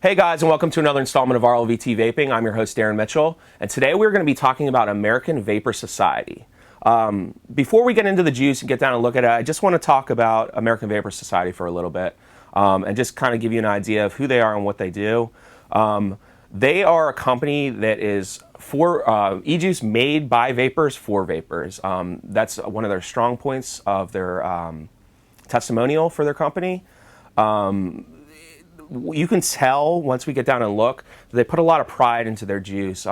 Hey guys, and welcome to another installment of RLVT Vaping. I'm your host, Darren Mitchell, and today we're going to be talking about American Vaper Society. Before we get into the juice and get down and look at it, I just want to talk about American Vaper Society for a little bit, and just kind of give you an idea of who they are and what they do. They are a company that is for e-juice made by vapers for vapers. That's one of their strong points of their testimonial for their company. You can tell once we get down and look, they put a lot of pride into their juice,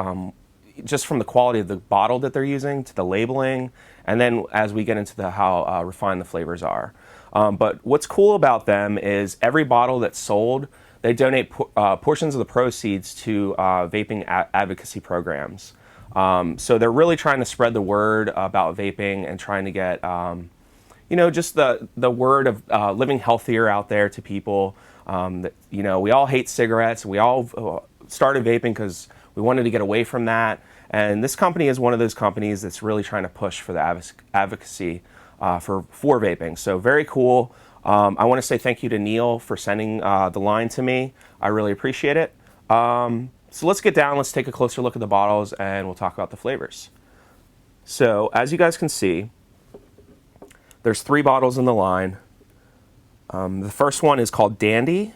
just from the quality of the bottle that they're using to the labeling, and then as we get into how refined the flavors are. But what's cool about them is every bottle that's sold, they donate portions of the proceeds to vaping advocacy programs. So they're really trying to spread the word about vaping and trying to get, just the word of living healthier out there to people. We all hate cigarettes. We all started vaping because we wanted to get away from that. And this company is one of those companies that's really trying to push for the advocacy for vaping. So very cool. I want to say thank you to Neil for sending the line to me. I really appreciate it. So let's get down. Let's take a closer look at the bottles and we'll talk about the flavors. So as you guys can see, there's 3 bottles in the line. The first one is called Dandy,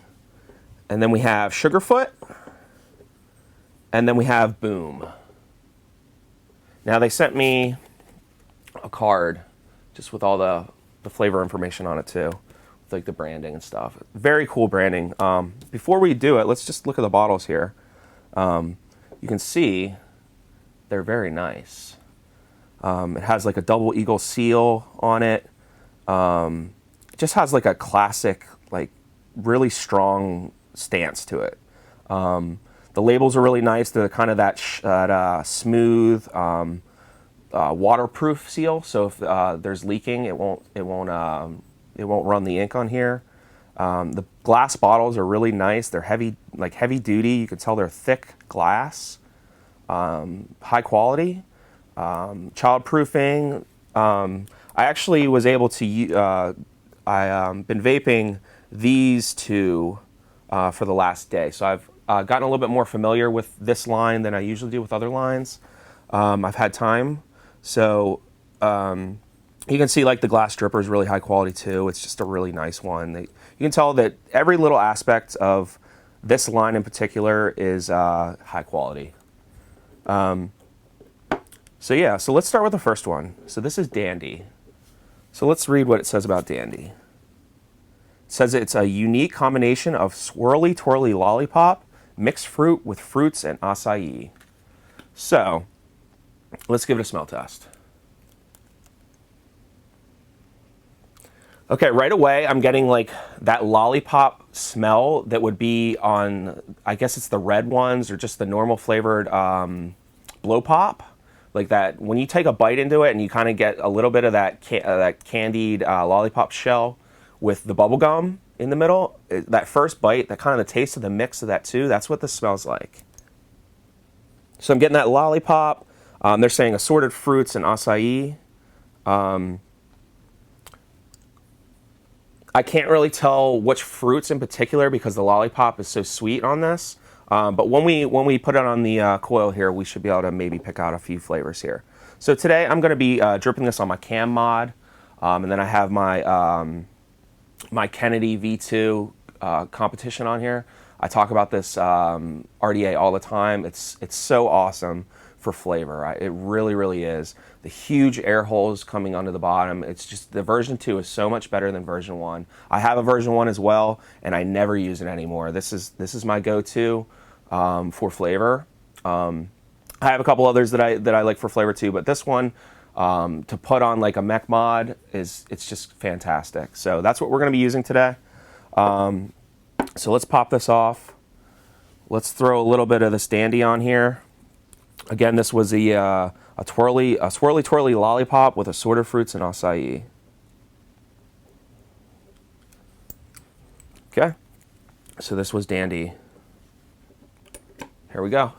and then we have Sugarfoot, and then we have Boom. Now they sent me a card just with all the flavor information on it too, with like the branding and stuff. Very cool branding. Before we do it, let's just look at the bottles here. You can see they're very nice. It has like a double eagle seal on it. It just has like a classic, like really strong stance to it. The labels are really nice. They're kind of that smooth, waterproof seal. So if there's leaking, it won't run the ink on here. The glass bottles are really nice. They're heavy duty. You can tell they're thick glass, high quality, childproofing. I actually was able to. I've been vaping these two for the last day. So I've gotten a little bit more familiar with this line than I usually do with other lines. I've had time. So you can see like the glass stripper is really high quality too. It's just a really nice one. You can tell that every little aspect of this line in particular is high quality. So let's start with the first one. So this is Dandy. So let's read what it says about Dandy. It says it's a unique combination of swirly twirly lollipop, mixed fruit with fruits and acai. So let's give it a smell test. Okay, right away I'm getting like that lollipop smell that would be on, I guess it's the red ones or just the normal flavored blow pop. Like that, when you take a bite into it and you kind of get a little bit of that candied lollipop shell with the bubble gum in the middle, that first bite, that kind of the taste of the mix of that too, that's what this smells like. So I'm getting that lollipop. They're saying assorted fruits and acai. I can't really tell which fruits in particular because the lollipop is so sweet on this. But when we put it on the coil here, we should be able to maybe pick out a few flavors here. So today I'm going to be dripping this on my cam mod, and then I have my my Kennedy V2 competition on here. I talk about this RDA all the time. It's so awesome for flavor. It really is. The huge air holes coming onto the bottom. It's just the version 2 is so much better than version 1. I have a version 1 as well, and I never use it anymore. This is my go-to for flavor. I have a couple others that I like for flavor too, but this one to put on like a mech mod it's just fantastic. So that's what we're going to be using today. So let's pop this off. Let's throw a little bit of this Dandy on here. Again, this was a swirly twirly lollipop with assorted fruits and acai. Okay, so this was Dandy. Here we go.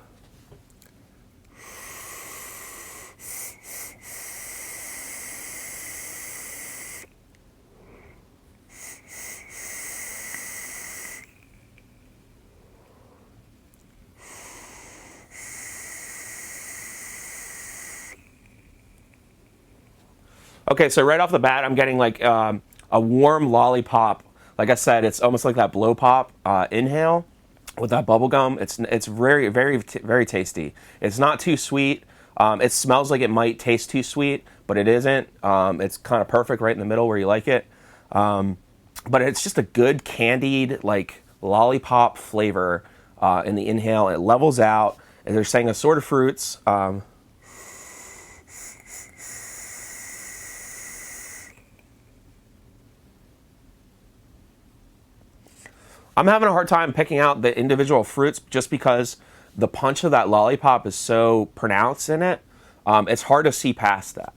Okay, so right off the bat, I'm getting like a warm lollipop. Like I said, it's almost like that blow pop inhale with that bubble gum. It's very tasty. It's not too sweet. It smells like it might taste too sweet, but it isn't. It's kind of perfect right in the middle where you like it. But it's just a good candied like lollipop flavor in the inhale. It levels out. And they're saying assorted fruits. I'm having a hard time picking out the individual fruits just because the punch of that lollipop is so pronounced in it. It's hard to see past that.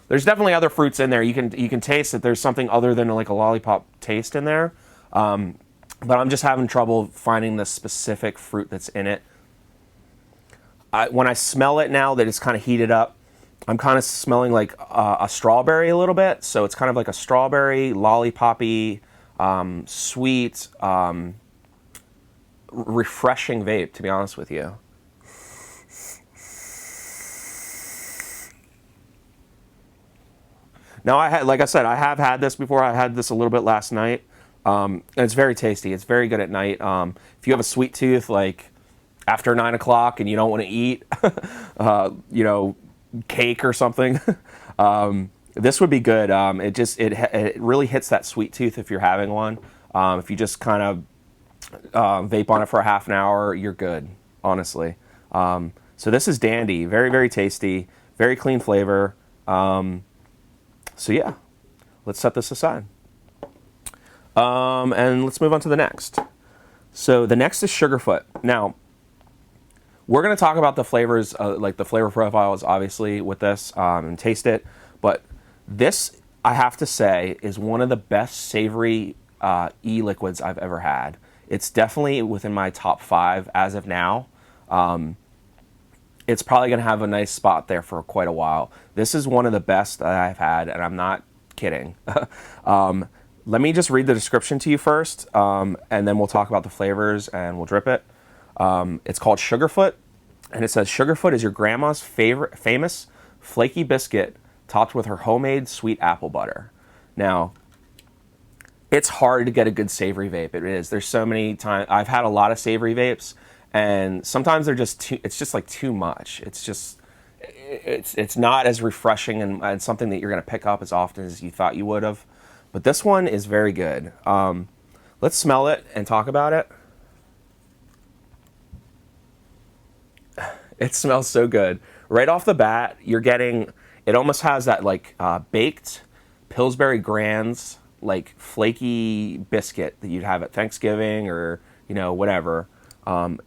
There's definitely other fruits in there. You can taste that there's something other than like a lollipop taste in there. But I'm just having trouble finding the specific fruit that's in it. When I smell it now that it's kind of heated up, I'm kind of smelling like a strawberry a little bit. So it's kind of like a strawberry, lollipop-y, sweet, refreshing vape, to be honest with you. Now, like I said, I have had this before. I had this a little bit last night. And it's very tasty. It's very good at night. If you have a sweet tooth, like after 9 o'clock and you don't want to eat, cake or something, this would be good. It really hits that sweet tooth if you're having one. If you just kind of vape on it for a half an hour, you're good, honestly. So this is dandy. Very, very tasty. Very clean flavor. So yeah, let's set this aside. And let's move on to the next. So the next is Sugarfoot. Now, we're going to talk about the flavors, like the flavor profiles, obviously, with this, and taste it. But this, I have to say, is one of the best savory e-liquids I've ever had. It's definitely within my top 5 as of now. It's probably going to have a nice spot there for quite a while. This is one of the best that I've had, and I'm not kidding. Let me just read the description to you first, and then we'll talk about the flavors and we'll drip it. It's called Sugarfoot, and it says, Sugarfoot is your grandma's famous flaky biscuit topped with her homemade sweet apple butter. Now, it's hard to get a good savory vape. It is. There's so many times. I've had a lot of savory vapes, and sometimes they're just it's just like too much. It's not as refreshing and something that you're going to pick up as often as you thought you would have. But this one is very good. Let's smell it and talk about it. It smells so good. Right off the bat, you're getting, it almost has that like baked Pillsbury Grands, like flaky biscuit that you'd have at Thanksgiving or, whatever.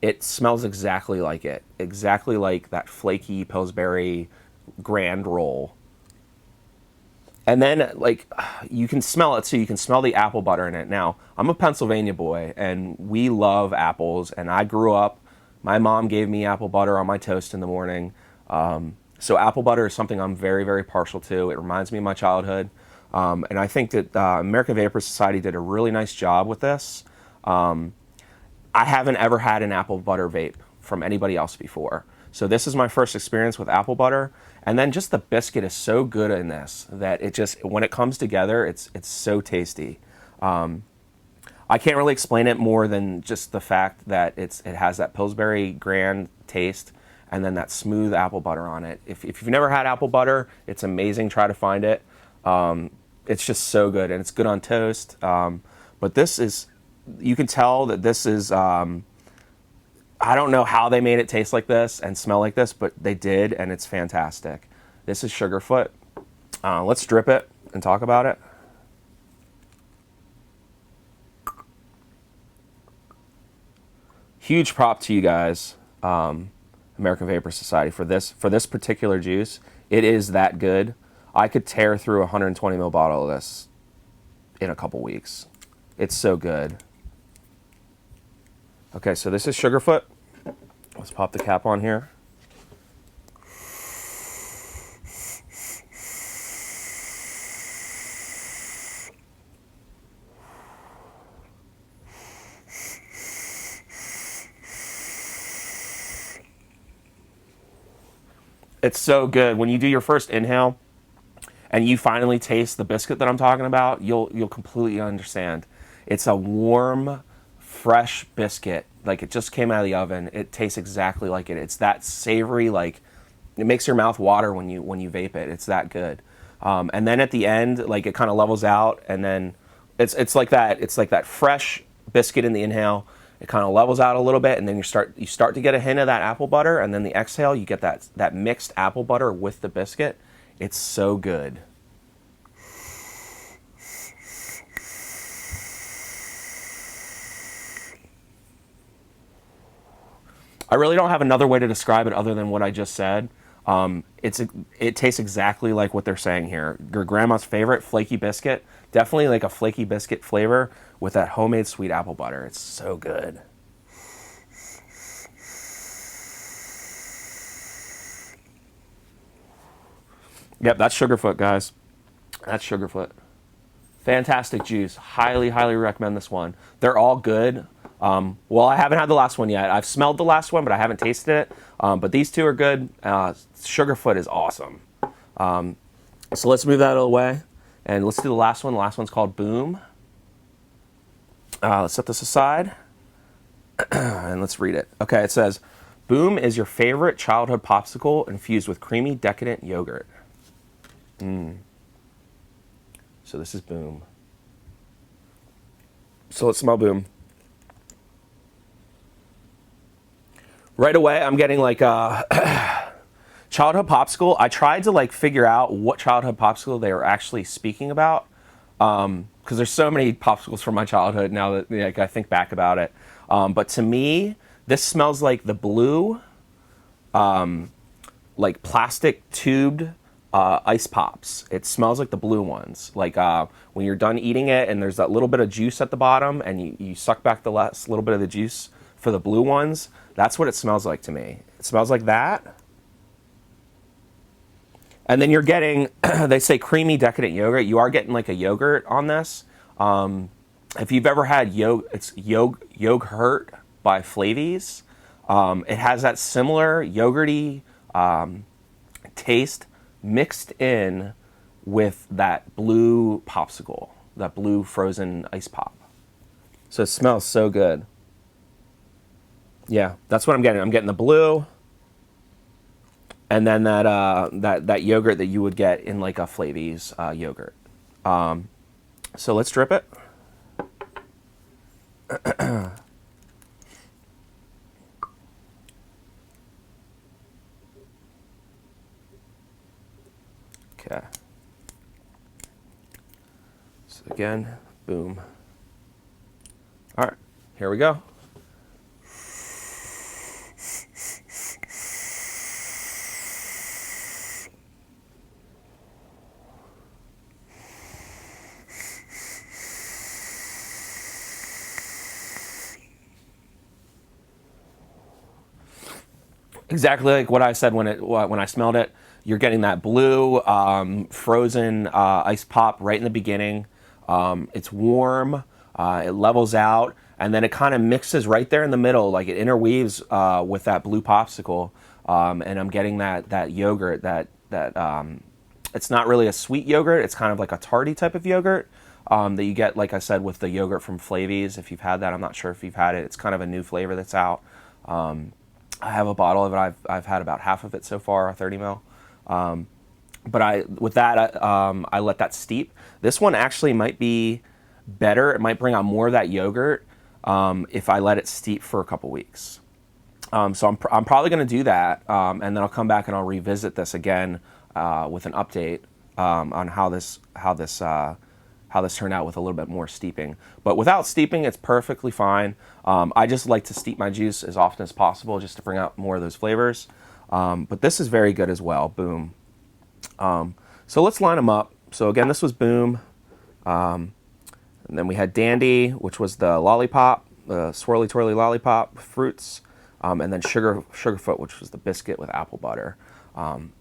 It smells exactly like it. Exactly like that flaky Pillsbury Grand roll. And then, like, you can smell it, so you can smell the apple butter in it. Now, I'm a Pennsylvania boy, and we love apples, and I grew up, my mom gave me apple butter on my toast in the morning. So apple butter is something I'm very, very partial to. It reminds me of my childhood. And I think that American Vaper Society did a really nice job with this. I haven't ever had an apple butter vape from anybody else before. So this is my first experience with apple butter. And then just the biscuit is so good in this that it just, when it comes together, it's so tasty. I can't really explain it more than just the fact that it has that Pillsbury Grand taste and then that smooth apple butter on it. If you've never had apple butter, it's amazing. Try to find it. It's just so good, and it's good on toast. But this is, you can tell that this is, I don't know how they made it taste like this and smell like this, but they did, and it's fantastic. This is Sugarfoot. Let's drip it and talk about it. Huge prop to you guys, American Vaper Society, for this particular juice. It is that good. I could tear through a 120 ml bottle of this in a couple weeks. It's so good. Okay, so this is Sugarfoot. Let's pop the cap on here. It's so good. When you do your first inhale and you finally taste the biscuit that I'm talking about, you'll completely understand. It's a warm, fresh biscuit. Like it just came out of the oven. It tastes exactly like it. It's that savory, like it makes your mouth water when you vape it. It's that good. And then at the end, like it kind of levels out, and then it's like that. It's like that fresh biscuit in the inhale. It kind of levels out a little bit, and then you start to get a hint of that apple butter, and then the exhale, you get that mixed apple butter with the biscuit. It's so good. I really don't have another way to describe it other than what I just said. It tastes exactly like what they're saying here. Your grandma's favorite flaky biscuit, definitely like a flaky biscuit flavor with that homemade sweet apple butter. It's so good. Yep, that's Sugarfoot, guys. That's Sugarfoot. Fantastic juice. Highly, highly recommend this one. They're all good. Well, I haven't had the last one yet. I've smelled the last one, but I haven't tasted it. But these two are good. Sugarfoot is awesome. So let's move that away, and let's do the last one. The last one's called Boom. Let's set this aside, and let's read it. Okay, it says, Boom is your favorite childhood popsicle infused with creamy, decadent yogurt. So this is Boom. So let's smell Boom. Right away, I'm getting like a childhood popsicle. I tried to like figure out what childhood popsicle they were actually speaking about, because there's so many popsicles from my childhood now that like, I think back about it. But to me, this smells like the blue, like plastic tubed ice pops. It smells like the blue ones. Like when you're done eating it and there's that little bit of juice at the bottom and you suck back the last little bit of the juice for the blue ones. That's what it smells like to me. It smells like that. And then you're getting, they say creamy, decadent yogurt. You are getting like a yogurt on this. If you've ever had it's Yogurt by Flavies. It has that similar yogurty taste mixed in with that blue popsicle, that blue frozen ice pop. So it smells so good. Yeah, that's what I'm getting. I'm getting the blue, and then that yogurt that you would get in like a Flavies yogurt. So let's drip it. Okay. So again, Boom. All right, here we go. Exactly like what I said when I smelled it. You're getting that blue frozen ice pop right in the beginning. It's warm. It levels out, and then it kind of mixes right there in the middle, like it interweaves with that blue popsicle. And I'm getting that yogurt. That it's not really a sweet yogurt. It's kind of like a tarty type of yogurt that you get, like I said, with the yogurt from Flavies. If you've had that, I'm not sure if you've had it. It's kind of a new flavor that's out. I have a bottle of it. I've had about half of it so far, a 30 ml. But I let that steep. This one actually might be better. It might bring out more of that yogurt if I let it steep for a couple weeks. So I'm probably going to do that, and then I'll come back and I'll revisit this again with an update on how this turned out with a little bit more steeping. But without steeping, it's perfectly fine. I just like to steep my juice as often as possible just to bring out more of those flavors. But this is very good as well. Boom. So let's line them up. So again, this was Boom. And then we had Dandy, which was the lollipop, the swirly twirly lollipop fruits. And then Sugarfoot, which was the biscuit with apple butter.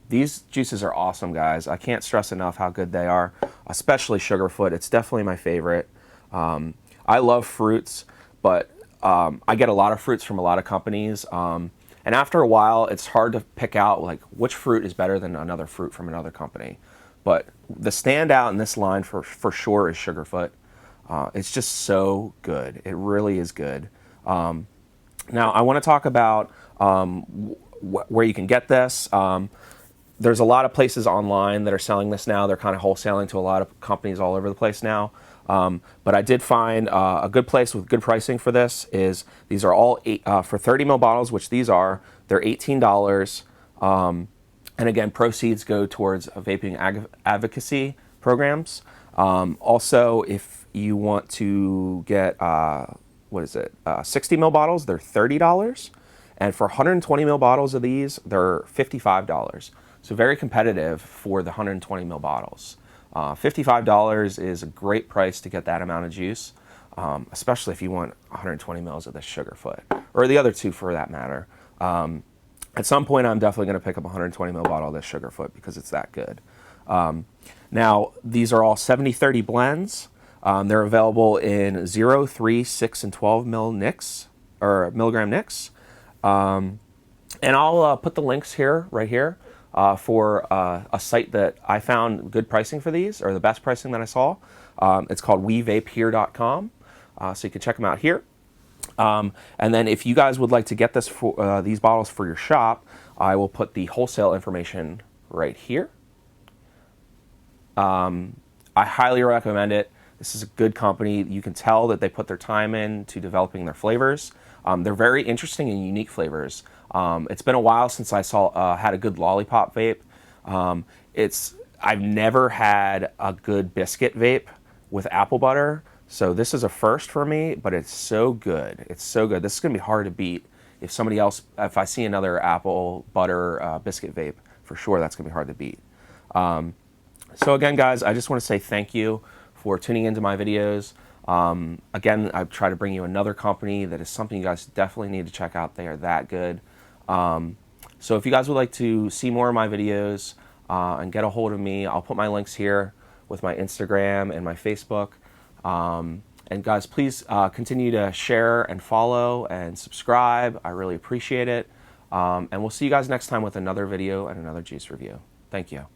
These juices are awesome, guys. I can't stress enough how good they are, especially Sugarfoot. It's definitely my favorite. I love fruits, but I get a lot of fruits from a lot of companies. And And after a while, it's hard to pick out like which fruit is better than another fruit from another company. But the standout in this line for sure is Sugarfoot. It's just so good. It really is good. Now, I want to talk about where you can get this. There's a lot of places online that are selling this now. They're kind of wholesaling to a lot of companies all over the place now. But I did find a good place with good pricing for this. These are all for 30 ml bottles, which these are. They're $18. And again, proceeds go towards vaping advocacy programs. Also, if you want to get 60 ml bottles, they're $30. And for 120 ml bottles of these, they're $55. So very competitive for the 120 ml bottles. $55 is a great price to get that amount of juice, especially if you want 120 mils of this Sugarfoot, or the other two for that matter. At some point, I'm definitely going to pick up a 120 ml bottle of this Sugarfoot because it's that good. Now, these are all 70-30 blends. They're available in 0, 3, 6, and 12 milligram nicks. And I'll put the links here, right here, for a site that I found good pricing for these, or the best pricing that I saw. It's called WeVapeHere.com, so you can check them out here. And then if you guys would like to get this for, these bottles for your shop, I will put the wholesale information right here. I highly recommend it. This is a good company. You can tell that they put their time into developing their flavors. They're very interesting and unique flavors. It's been a while since I had a good lollipop vape. I've never had a good biscuit vape with apple butter, so this is a first for me, but it's so good. It's so good. This is gonna be hard to beat. If I see another apple butter biscuit vape, for sure that's gonna be hard to beat. So again, guys, I just want to say thank you for tuning into my videos. Again, I try to bring you another company that is something you guys definitely need to check out. They are that good. So if you guys would like to see more of my videos and get a hold of me, I'll put my links here with my Instagram and my Facebook. And guys, please continue to share and follow and subscribe. I really appreciate it. And we'll see you guys next time with another video and another juice review. Thank you.